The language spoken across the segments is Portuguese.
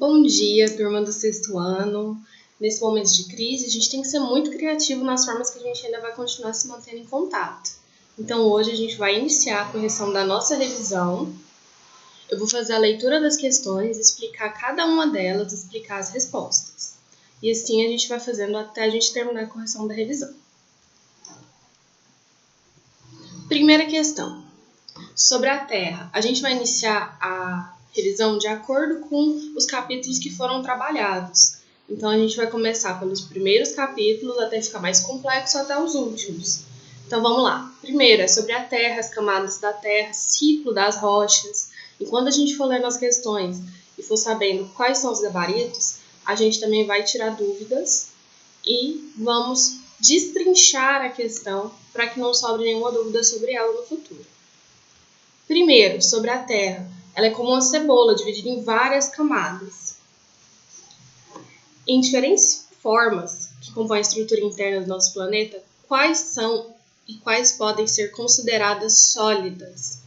Bom dia, turma do sexto ano. Nesse momento de crise, a gente tem que ser muito criativo nas formas que a gente ainda vai continuar se mantendo em contato. Então, hoje a gente vai iniciar a correção da nossa revisão. Eu vou fazer a leitura das questões, explicar cada uma delas, explicar as respostas. E assim a gente vai fazendo até a gente terminar a correção da revisão. Primeira questão. Sobre a Terra, a gente vai iniciar a revisão de acordo com os capítulos que foram trabalhados. Então, a gente vai começar pelos primeiros capítulos até ficar mais complexo até os últimos. Então, vamos lá. Primeiro é sobre a Terra, as camadas da Terra, ciclo das rochas. E quando a gente for lendo as questões e for sabendo quais são os gabaritos, a gente também vai tirar dúvidas e vamos destrinchar a questão para que não sobre nenhuma dúvida sobre ela no futuro. Primeiro, sobre a Terra. Ela é como uma cebola, dividida em várias camadas. Em diferentes formas que compõem a estrutura interna do nosso planeta, quais são e quais podem ser consideradas sólidas?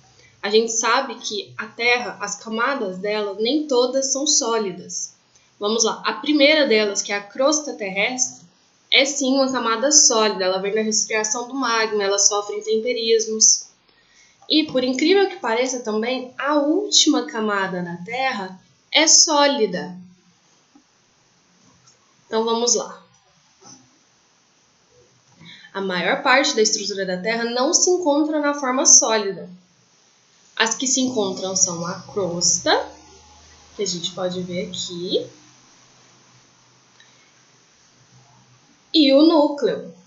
A gente sabe que a Terra, as camadas dela, nem todas são sólidas. Vamos lá. A primeira delas, que é a crosta terrestre, é sim uma camada sólida. Ela vem da resfriação do magma, ela sofre intemperismos. E, por incrível que pareça também, a última camada na Terra é sólida. Então, vamos lá. A maior parte da estrutura da Terra não se encontra na forma sólida. As que se encontram são a crosta, que a gente pode ver aqui, e o núcleo.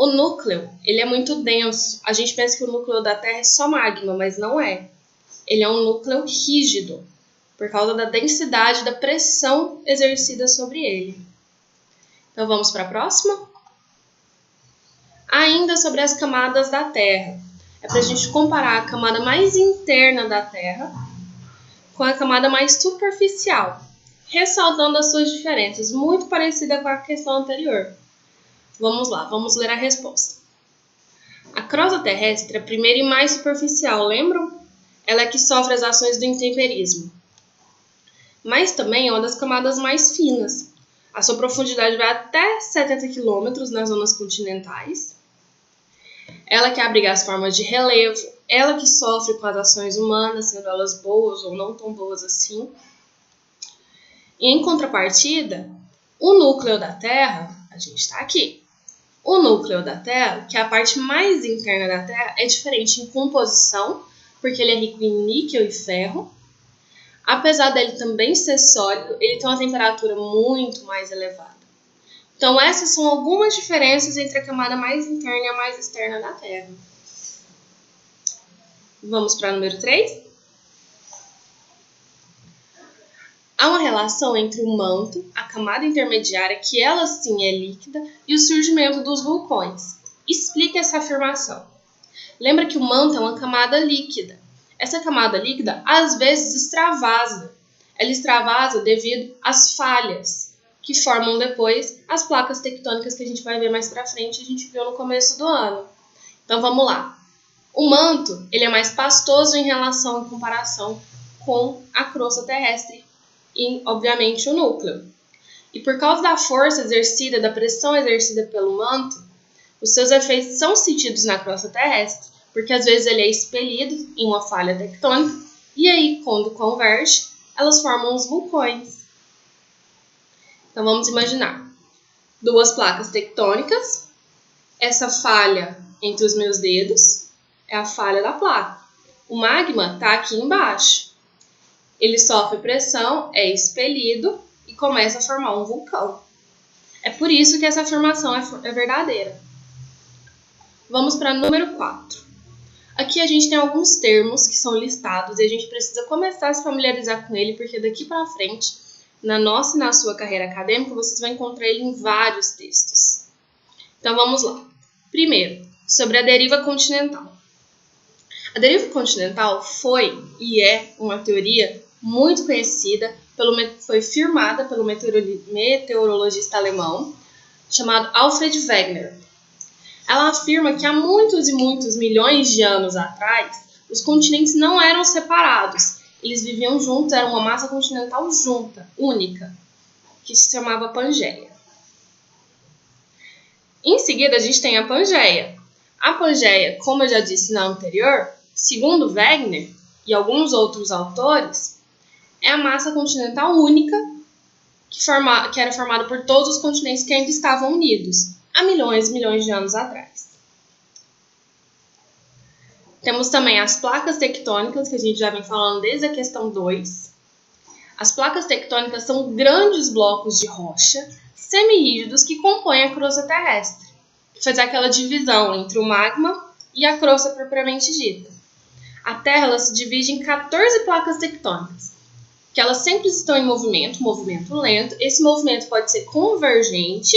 O núcleo, ele é muito denso. A gente pensa que o núcleo da Terra é só magma, mas não é. Ele é um núcleo rígido, por causa da densidade da pressão exercida sobre ele. Então, vamos para a próxima? Ainda sobre as camadas da Terra. É para a gente comparar a camada mais interna da Terra com a camada mais superficial, ressaltando as suas diferenças, muito parecida com a questão anterior. Vamos lá, vamos ler a resposta. A crosta terrestre é a primeira e mais superficial, lembram? Ela é que sofre as ações do intemperismo. Mas também é uma das camadas mais finas. A sua profundidade vai até 70 km nas zonas continentais. Ela que abriga as formas de relevo, ela que sofre com as ações humanas, sendo elas boas ou não tão boas assim. E em contrapartida, o núcleo da Terra, a gente está aqui. O núcleo da Terra, que é a parte mais interna da Terra, é diferente em composição, porque ele é rico em níquel e ferro. Apesar dele também ser sólido, ele tem uma temperatura muito mais elevada. Então, essas são algumas diferenças entre a camada mais interna e a mais externa da Terra. Vamos para o número 3? Há uma relação entre o manto, a camada intermediária, que ela sim é líquida, e o surgimento dos vulcões. Explique essa afirmação. Lembra que o manto é uma camada líquida. Essa camada líquida, às vezes, extravasa. Ela extravasa devido às falhas, que formam depois as placas tectônicas que a gente vai ver mais pra frente, a gente viu no começo do ano. Então, vamos lá. O manto, ele é mais pastoso em comparação com a crosta terrestre e, obviamente, o núcleo. E por causa da força exercida, da pressão exercida pelo manto, os seus efeitos são sentidos na crosta terrestre, porque às vezes ele é expelido em uma falha tectônica, e aí, quando converge, elas formam os vulcões. Então, vamos imaginar duas placas tectônicas. Essa falha entre os meus dedos é a falha da placa. O magma está aqui embaixo. Ele sofre pressão, é expelido e começa a formar um vulcão. É por isso que essa afirmação é verdadeira. Vamos para o número 4. Aqui a gente tem alguns termos que são listados e a gente precisa começar a se familiarizar com ele, porque daqui para frente, na nossa e na sua carreira acadêmica, vocês vão encontrar ele em vários textos. Então vamos lá. Primeiro, sobre a deriva continental. A deriva continental foi e é uma teoria muito conhecida, foi firmada pelo meteorologista alemão chamado Alfred Wegener. Ela afirma que há muitos e muitos milhões de anos atrás, os continentes não eram separados Eles viviam juntos, era uma massa continental junta, única, que se chamava Pangeia. Em seguida, a gente tem a Pangeia. A Pangeia, como eu já disse na anterior, segundo Wegener e alguns outros autores, é a massa continental única que era formada por todos os continentes que ainda estavam unidos há milhões e milhões de anos atrás. Temos também as placas tectônicas, que a gente já vem falando desde a questão 2. As placas tectônicas são grandes blocos de rocha semi-rígidos que compõem a crosta terrestre, que faz aquela divisão entre o magma e a crosta propriamente dita. A Terra ela se divide em 14 placas tectônicas, que elas sempre estão em movimento lento. Esse movimento pode ser convergente,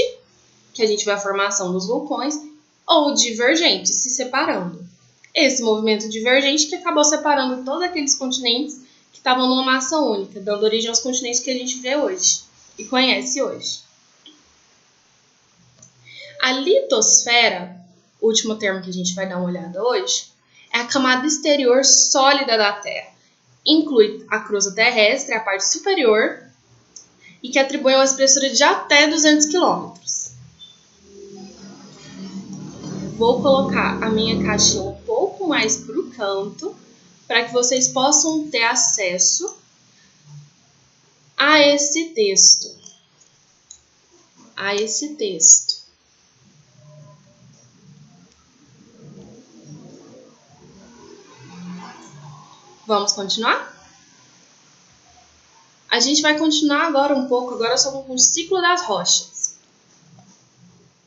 que a gente vê a formação dos vulcões, ou divergente, se separando. Esse movimento divergente que acabou separando todos aqueles continentes que estavam numa massa única, dando origem aos continentes que a gente vê hoje e conhece hoje. A litosfera, o último termo que a gente vai dar uma olhada hoje, é a camada exterior sólida da Terra. Inclui a crosta terrestre, a parte superior, e que atribui uma espessura de até 200 km. Vou colocar a minha caixinha um pouco mais para o canto, para que vocês possam ter acesso a esse texto. Vamos continuar? A gente vai continuar agora um pouco, agora sobre o ciclo das rochas.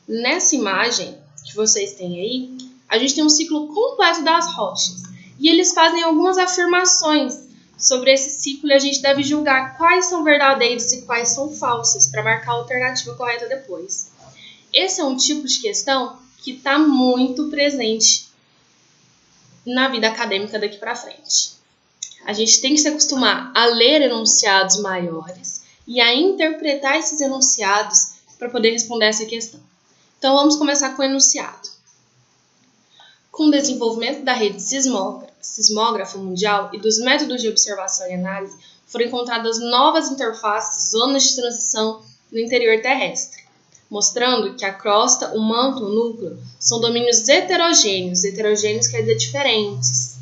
Nessa imagem que vocês têm aí, a gente tem um ciclo completo das rochas. E eles fazem algumas afirmações sobre esse ciclo e a gente deve julgar quais são verdadeiros e quais são falsos, para marcar a alternativa correta depois. Esse é um tipo de questão que está muito presente na vida acadêmica daqui para frente. A gente tem que se acostumar a ler enunciados maiores e a interpretar esses enunciados para poder responder essa questão. Então, vamos começar com o enunciado. Com o desenvolvimento da rede sismógrafa mundial e dos métodos de observação e análise, foram encontradas novas interfaces, zonas de transição no interior terrestre, mostrando que a crosta, o manto, o núcleo, são domínios heterogêneos. Heterogêneos quer dizer diferentes.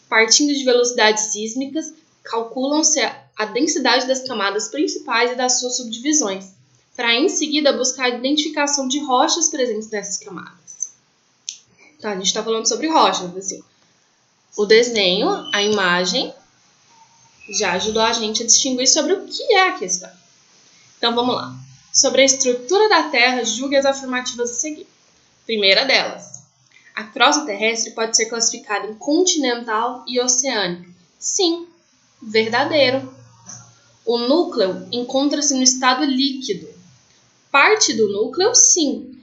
Partindo de velocidades sísmicas, calculam-se a densidade das camadas principais e das suas subdivisões, para em seguida buscar a identificação de rochas presentes nessas camadas. Então, a gente está falando sobre rochas, assim. O desenho, a imagem, já ajudou a gente a distinguir sobre o que é a questão. Então, vamos lá. Sobre a estrutura da Terra, julgue as afirmativas a seguir. Primeira delas. A crosta terrestre pode ser classificada em continental e oceânica. Sim, verdadeiro. O núcleo encontra-se no estado líquido. Parte do núcleo, sim.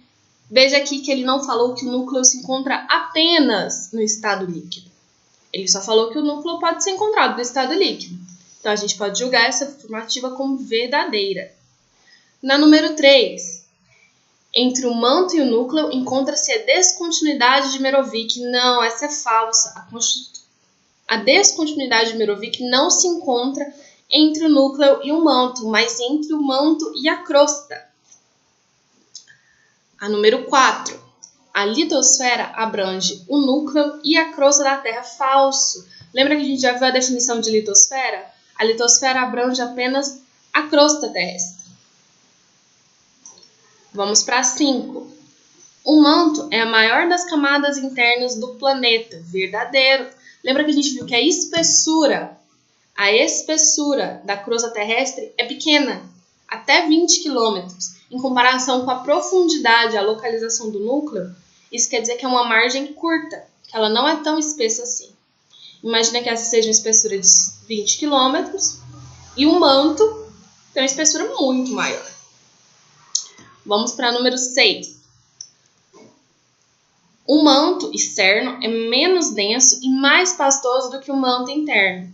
Veja aqui que ele não falou que o núcleo se encontra apenas no estado líquido. Ele só falou que o núcleo pode ser encontrado no estado líquido. Então, a gente pode julgar essa afirmativa como verdadeira. Na número 3. Entre o manto e o núcleo encontra-se a descontinuidade de Merovic. Não, essa é falsa. A descontinuidade de Merovic não se encontra entre o núcleo e o manto, mas entre o manto e a crosta. A número 4. A litosfera abrange o núcleo e a crosta da Terra. Falso. Lembra que a gente já viu a definição de litosfera? A litosfera abrange apenas a crosta terrestre. Vamos para 5. O manto é a maior das camadas internas do planeta. Verdadeiro. Lembra que a gente viu que a espessura da crosta terrestre é pequena, até 20 km. Em comparação com a profundidade, a localização do núcleo, isso quer dizer que é uma margem curta, que ela não é tão espessa assim. Imagina que essa seja uma espessura de 20 km e o manto tem uma espessura muito maior. Vamos para número 6. O manto externo é menos denso e mais pastoso do que o manto interno.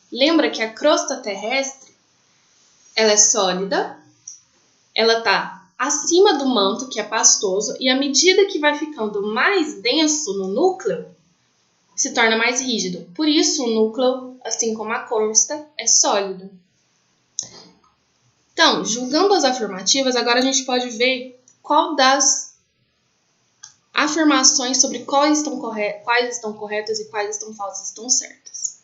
Lembra que a crosta terrestre ela é sólida, ela está acima do manto, que é pastoso, e à medida que vai ficando mais denso no núcleo, se torna mais rígido. Por isso, o núcleo assim como a crosta é sólido. Então, julgando as afirmativas, agora a gente pode ver qual das afirmações sobre quais estão corretas e quais estão falsas estão certas.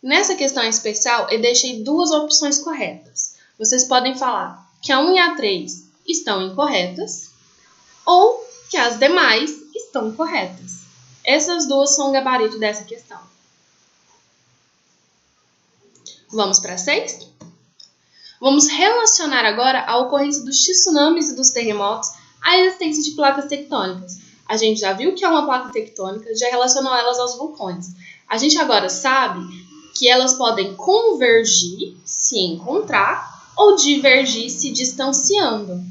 Nessa questão em especial, eu deixei duas opções corretas. Vocês podem falar que a 1 e a 3 estão incorretas ou que as demais estão corretas. Essas duas são o gabarito dessa questão. Vamos para 6? Vamos relacionar agora a ocorrência dos tsunamis e dos terremotos à existência de placas tectônicas. A gente já viu que é uma placa tectônica, já relacionou elas aos vulcões. A gente agora sabe que elas podem convergir, se encontrar, ou divergir, se distanciando.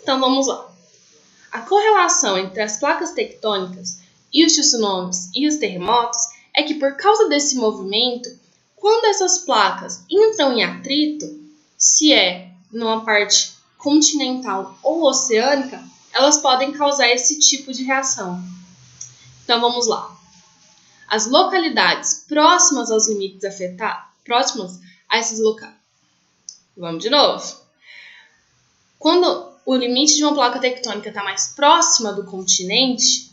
Então, vamos lá. A correlação entre as placas tectônicas e os tsunamis e os terremotos é que, por causa desse movimento, quando essas placas entram em atrito, se é numa parte continental ou oceânica, elas podem causar esse tipo de reação. Então, vamos lá. As localidades próximas aos limites afetados, próximas a esses locais. Vamos de novo. Quando o limite de uma placa tectônica está mais próxima do continente,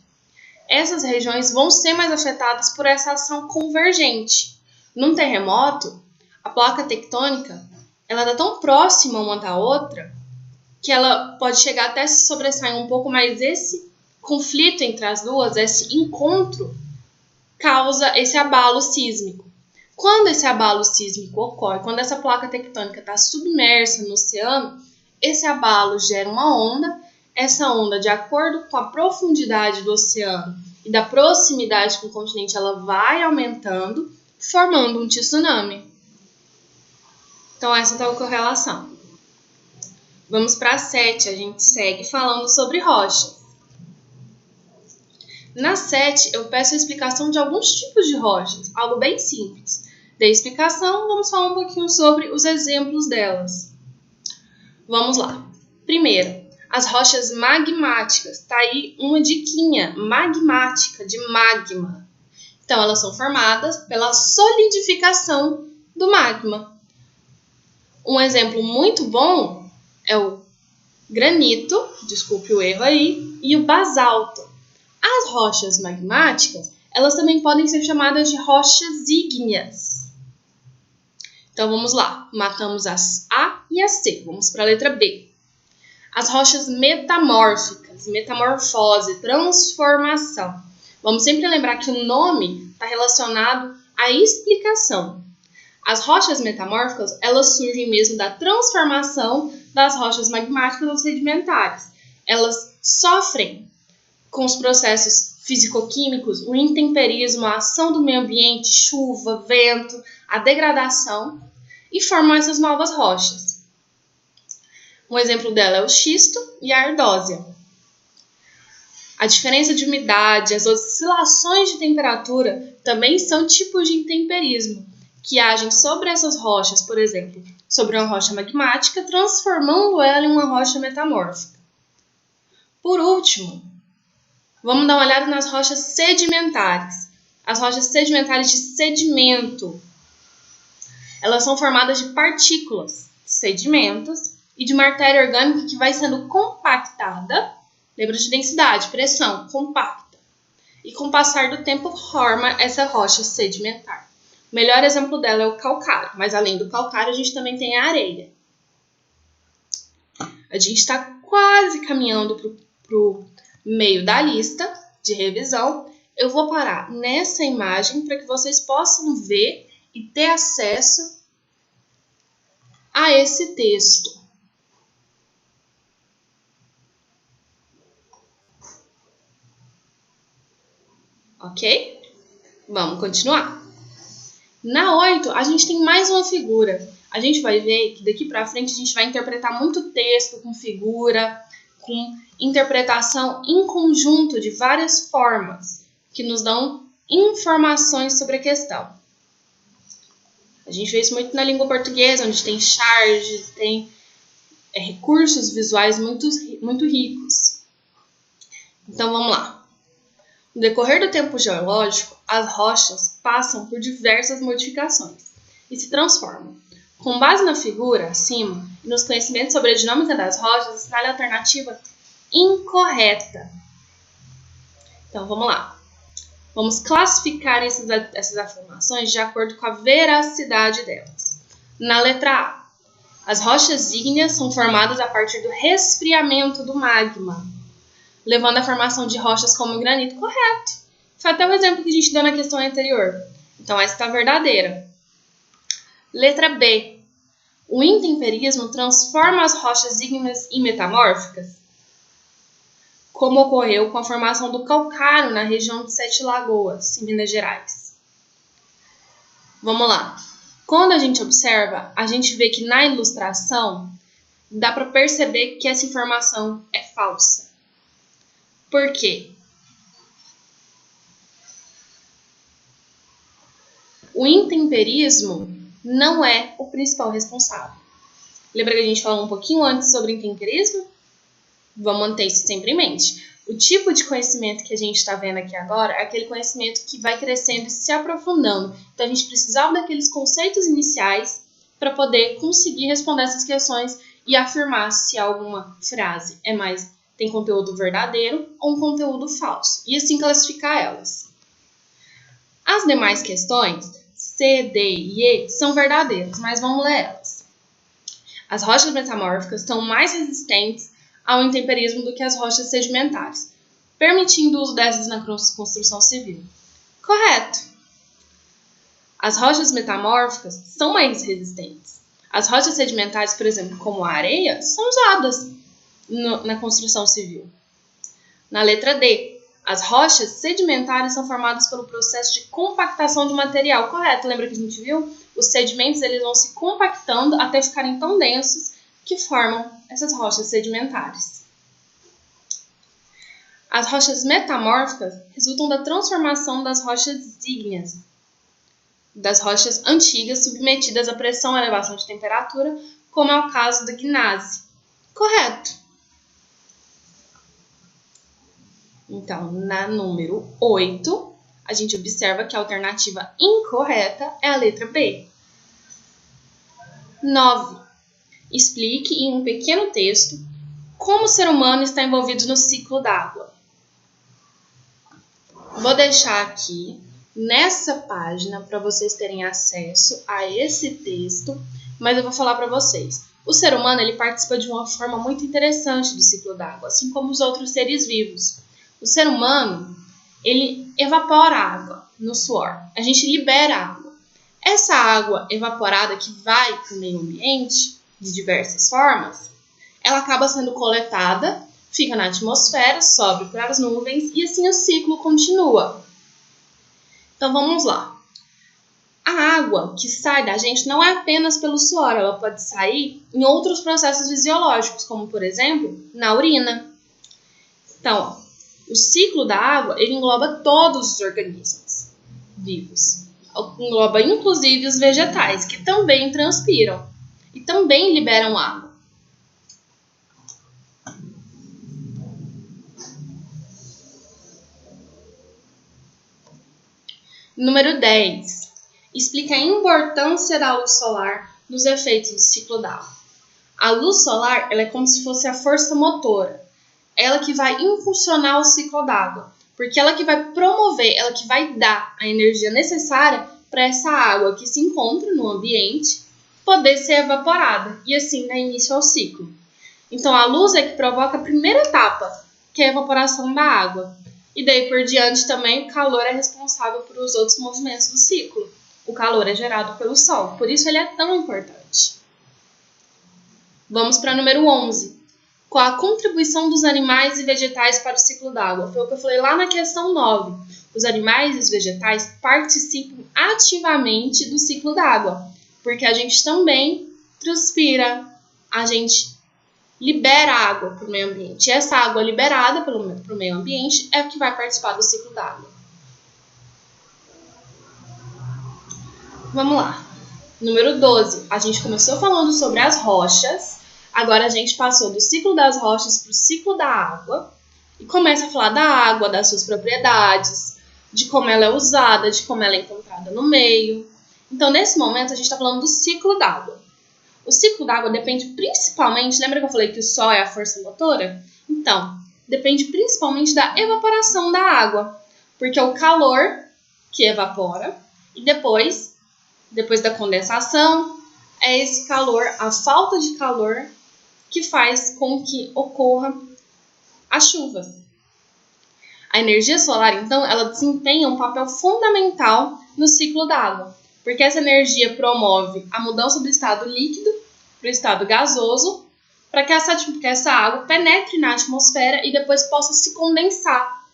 essas regiões vão ser mais afetadas por essa ação convergente. Num terremoto, a placa tectônica ela está tão próxima uma da outra que ela pode chegar até se sobressair um pouco, mas esse conflito entre as duas, esse encontro, causa esse abalo sísmico. Quando esse abalo sísmico ocorre, quando essa placa tectônica está submersa no oceano, esse abalo gera uma onda. Essa onda, de acordo com a profundidade do oceano e da proximidade com o continente, ela vai aumentando, formando um tsunami. Então, essa está a correlação. Vamos para 7, a gente segue falando sobre rochas. Na 7, eu peço a explicação de alguns tipos de rochas, algo bem simples. Dei explicação, vamos falar um pouquinho sobre os exemplos delas. Vamos lá. Primeiro, as rochas magmáticas. Tá aí uma diquinha, magmática, de magma. Então, elas são formadas pela solidificação do magma. Um exemplo muito bom é o granito, desculpe o erro aí, e o basalto. As rochas magmáticas, elas também podem ser chamadas de rochas ígneas. Então, vamos lá. Matamos as A e a C. Vamos para a letra B. As rochas metamórficas, metamorfose, transformação. Vamos sempre lembrar que o nome está relacionado à explicação. As rochas metamórficas, elas surgem mesmo da transformação das rochas magmáticas ou sedimentares. Elas sofrem com os processos físico-químicos, o intemperismo, a ação do meio ambiente, chuva, vento, a degradação, e formam essas novas rochas. Um exemplo dela é o xisto e a ardósia. A diferença de umidade, as oscilações de temperatura também são tipos de intemperismo, que agem sobre essas rochas, por exemplo, sobre uma rocha magmática, transformando ela em uma rocha metamórfica. Por último, vamos dar uma olhada nas rochas sedimentares. As rochas sedimentares de sedimento. Elas são formadas de partículas, sedimentos, e de matéria orgânica que vai sendo compactada. Lembra de densidade, pressão, compacta. E com o passar do tempo forma essa rocha sedimentar. O melhor exemplo dela é o calcário, mas além do calcário a gente também tem a areia. A gente está quase caminhando para o meio da lista de revisão. Eu vou parar nessa imagem para que vocês possam ver e ter acesso a esse texto. Ok? Vamos continuar. Na 8, a gente tem mais uma figura. A gente vai ver que daqui para frente a gente vai interpretar muito texto com figura, com interpretação em conjunto de várias formas que nos dão informações sobre a questão. A gente vê isso muito na língua portuguesa, onde tem charge, tem recursos visuais muito ricos. Então, vamos lá. No decorrer do tempo geológico, as rochas passam por diversas modificações e se transformam. Com base na figura acima e nos conhecimentos sobre a dinâmica das rochas, escolhe a alternativa incorreta. Então, vamos lá. Vamos classificar essas afirmações de acordo com a veracidade delas. Na letra A, as rochas ígneas são formadas a partir do resfriamento do magma, levando à formação de rochas como o granito. Correto. Foi até o exemplo que a gente deu na questão anterior. Então, essa está verdadeira. Letra B. O intemperismo transforma as rochas ígneas em metamórficas, como ocorreu com a formação do calcário na região de Sete Lagoas, em Minas Gerais. Vamos lá. Quando a gente observa, a gente vê que na ilustração dá para perceber que essa informação é falsa. Por quê? O intemperismo não é o principal responsável. Lembra que a gente falou um pouquinho antes sobre intemperismo? Vamos manter isso sempre em mente. O tipo de conhecimento que a gente está vendo aqui agora é aquele conhecimento que vai crescendo e se aprofundando. Então, a gente precisava daqueles conceitos iniciais para poder conseguir responder essas questões e afirmar se alguma frase tem conteúdo verdadeiro ou um conteúdo falso. E assim classificar elas. As demais questões, C, D e E, são verdadeiras, mas vamos ler elas. As rochas metamórficas são mais resistentes ao intemperismo do que as rochas sedimentares, permitindo o uso dessas na construção civil. Correto! As rochas metamórficas são mais resistentes. As rochas sedimentares, por exemplo, como a areia, são usadas na construção civil. Na letra D, as rochas sedimentares são formadas pelo processo de compactação do material. Correto, lembra que a gente viu? Os sedimentos eles vão se compactando até ficarem tão densos que formam essas rochas sedimentares. As rochas metamórficas resultam da transformação das rochas ígneas, das rochas antigas submetidas à pressão e elevação de temperatura, como é o caso do gneiss. Correto. Então, na número 8, a gente observa que a alternativa incorreta é a letra B. 9. Explique em um pequeno texto como o ser humano está envolvido no ciclo da água. Vou deixar aqui nessa página para vocês terem acesso a esse texto, mas eu vou falar para vocês. O ser humano ele participa de uma forma muito interessante do ciclo da água, assim como os outros seres vivos. O ser humano ele evapora água no suor. A gente libera água. Essa água evaporada que vai para o meio ambiente, de diversas formas, ela acaba sendo coletada, fica na atmosfera, sobe para as nuvens e assim o ciclo continua. Então vamos lá. A água que sai da gente não é apenas pelo suor, ela pode sair em outros processos fisiológicos, como por exemplo, na urina. Então, o ciclo da água ele engloba todos os organismos vivos. Engloba inclusive os vegetais, que também transpiram e também liberam água. Número 10. Explica a importância da luz solar nos efeitos do ciclo da água. A luz solar ela é como se fosse a força motora. Ela que vai impulsionar o ciclo da água, porque ela que vai promover, ela que vai dar a energia necessária para essa água que se encontra no ambiente poder ser evaporada e assim dar início ao ciclo. Então a luz é que provoca a primeira etapa, que é a evaporação da água. E daí por diante também o calor é responsável por os outros movimentos do ciclo. O calor é gerado pelo Sol, por isso ele é tão importante. Vamos para o número 11. Qual a contribuição dos animais e vegetais para o ciclo da água? Foi o que eu falei lá na questão 9. Os animais e os vegetais participam ativamente do ciclo da água, porque a gente também transpira, a gente libera água para o meio ambiente. E essa água liberada para o meio ambiente é o que vai participar do ciclo da água. Vamos lá. Número 12. A gente começou falando sobre as rochas. Agora a gente passou do ciclo das rochas para o ciclo da água. e começa a falar da água, das suas propriedades, de como ela é usada, de como ela é encontrada no meio. Então, nesse momento, a gente está falando do ciclo d'água. O ciclo d'água depende principalmente, lembra que eu falei que o sol é a força motora? Então, depende principalmente da evaporação da água, porque é o calor que evapora e depois da condensação, é esse calor, a falta de calor, que faz com que ocorra as chuvas. A energia solar, então, ela desempenha um papel fundamental no ciclo d'água, porque essa energia promove a mudança do estado líquido para o estado gasoso, para que essa água penetre na atmosfera e depois possa se condensar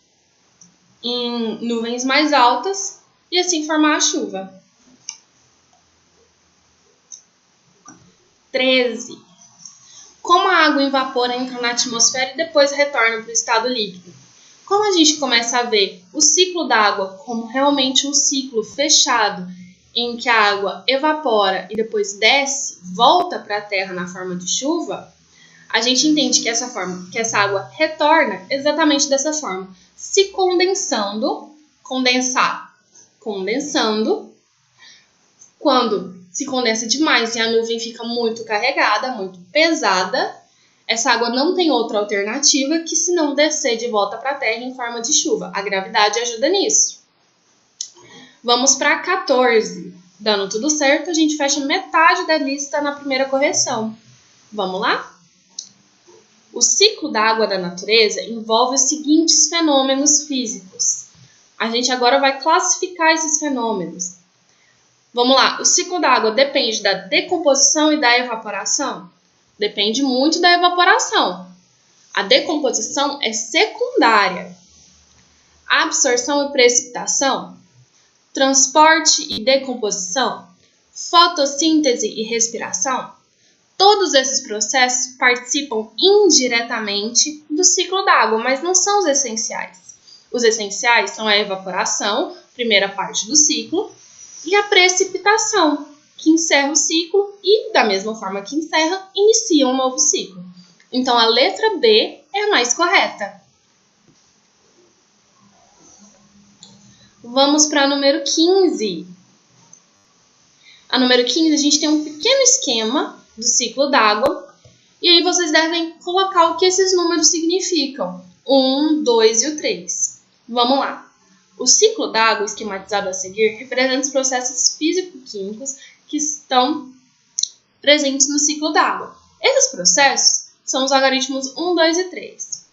em nuvens mais altas e assim formar a chuva. 13. Como a água evapora, entra na atmosfera e depois retorna para o estado líquido? Como a gente começa a ver o ciclo d'água como realmente um ciclo fechado, em que a água evapora e depois desce, volta para a terra na forma de chuva, a gente entende que essa água retorna exatamente dessa forma, se condensando, condensando. Quando se condensa demais e a nuvem fica muito carregada, muito pesada, essa água não tem outra alternativa que se não descer de volta para a terra em forma de chuva. A gravidade ajuda nisso. Vamos para 14. Dando tudo certo, a gente fecha metade da lista na primeira correção. Vamos lá? O ciclo da água da natureza envolve os seguintes fenômenos físicos. A gente agora vai classificar esses fenômenos. Vamos lá, o ciclo da água depende da decomposição e da evaporação? Depende muito da evaporação. A decomposição é secundária. A absorção e precipitação? Transporte e decomposição? Fotossíntese e respiração? Todos esses processos participam indiretamente do ciclo da água, mas não são os essenciais. Os essenciais são a evaporação, primeira parte do ciclo, e a precipitação, que encerra o ciclo e, da mesma forma que encerra, inicia um novo ciclo. Então, a letra B é a mais correta. Vamos para a número 15. A número 15, a gente tem um pequeno esquema do ciclo d'água, e aí vocês devem colocar o que esses números significam. 1, 2 e o 3. Vamos lá. O ciclo d'água, esquematizado a seguir, representa os processos físico-químicos que estão presentes no ciclo d'água. Esses processos são os algoritmos 1, 2 e 3.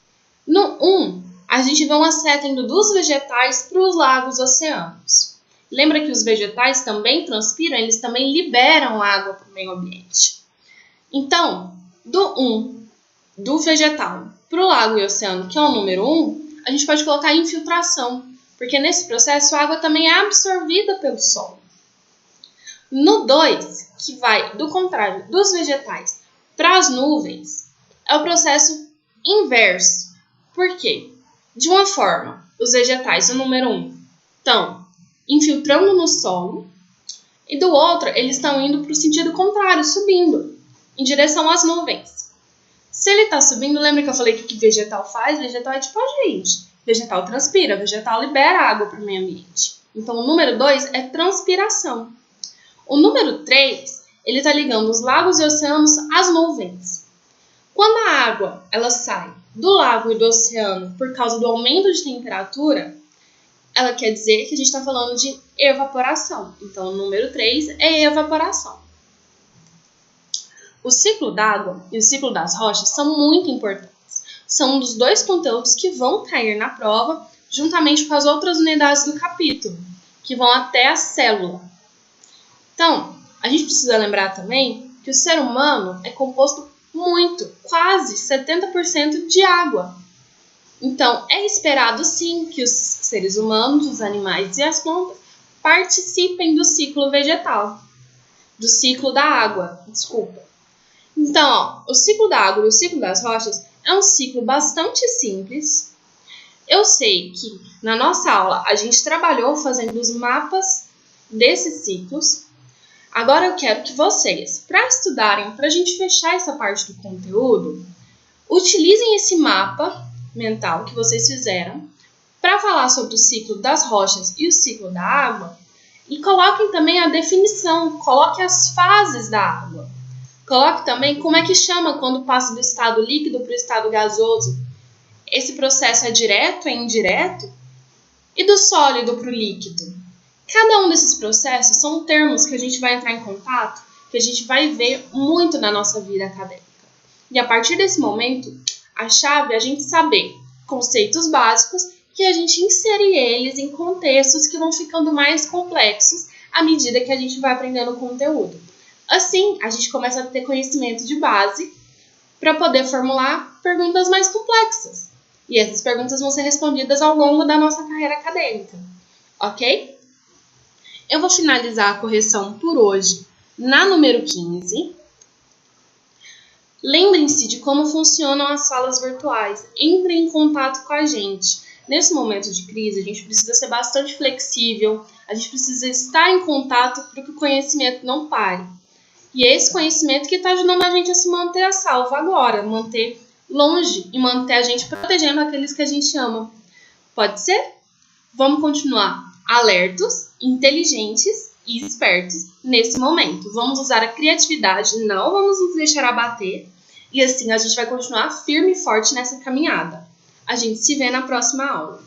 No 1, a gente vê uma seta indo dos vegetais para os lagos e oceanos. Lembra que os vegetais também transpiram, eles também liberam água para o meio ambiente. Então, do vegetal para o lago e oceano, que é o número 1, a gente pode colocar infiltração, porque nesse processo a água também é absorvida pelo solo. No 2, que vai do contrário dos vegetais para as nuvens, é o processo inverso. Por quê? De uma forma, os vegetais, o número 1, estão infiltrando no solo, e do outro, eles estão indo para o sentido contrário, subindo, em direção às nuvens. Se ele está subindo, lembra que eu falei que vegetal faz? Vegetal é tipo a gente. Vegetal transpira, vegetal libera água para o meio ambiente. Então, o número 2 é transpiração. O número 3, ele está ligando os lagos e oceanos às nuvens. Quando a água ela sai do lago e do oceano por causa do aumento de temperatura, ela quer dizer que a gente está falando de evaporação. Então, o número 3 é evaporação. O ciclo d'água e o ciclo das rochas são muito importantes. São um dos dois conteúdos que vão cair na prova, juntamente com as outras unidades do capítulo, que vão até a célula. Então, a gente precisa lembrar também que o ser humano é composto quase 70% de água. Então, é esperado sim que os seres humanos, os animais e as plantas participem do ciclo vegetal, do ciclo da água, Então, o ciclo da água e o ciclo das rochas é um ciclo bastante simples. Eu sei que na nossa aula a gente trabalhou fazendo os mapas desses ciclos. Agora eu quero que vocês, para estudarem, para a gente fechar essa parte do conteúdo, utilizem esse mapa mental que vocês fizeram para falar sobre o ciclo das rochas e o ciclo da água e coloquem também a definição, coloque as fases da água. Coloque também como é que chama quando passa do estado líquido para o estado gasoso. Esse processo é direto, é indireto? E do sólido para o líquido? Cada um desses processos são termos que a gente vai entrar em contato, que a gente vai ver muito na nossa vida acadêmica. E a partir desse momento, a chave é a gente saber conceitos básicos e a gente inserir eles em contextos que vão ficando mais complexos à medida que a gente vai aprendendo o conteúdo. Assim, a gente começa a ter conhecimento de base para poder formular perguntas mais complexas. E essas perguntas vão ser respondidas ao longo da nossa carreira acadêmica, ok? Eu vou finalizar a correção por hoje na número 15. Lembrem-se de como funcionam as salas virtuais. Entrem em contato com a gente. Nesse momento de crise, a gente precisa ser bastante flexível, a gente precisa estar em contato para que o conhecimento não pare. E é esse conhecimento que está ajudando a gente a se manter a salvo agora, manter longe e manter a gente protegendo aqueles que a gente ama. Pode ser? Vamos continuar alertos, inteligentes e espertos nesse momento. Vamos usar a criatividade, não vamos nos deixar abater. E assim a gente vai continuar firme e forte nessa caminhada. A gente se vê na próxima aula.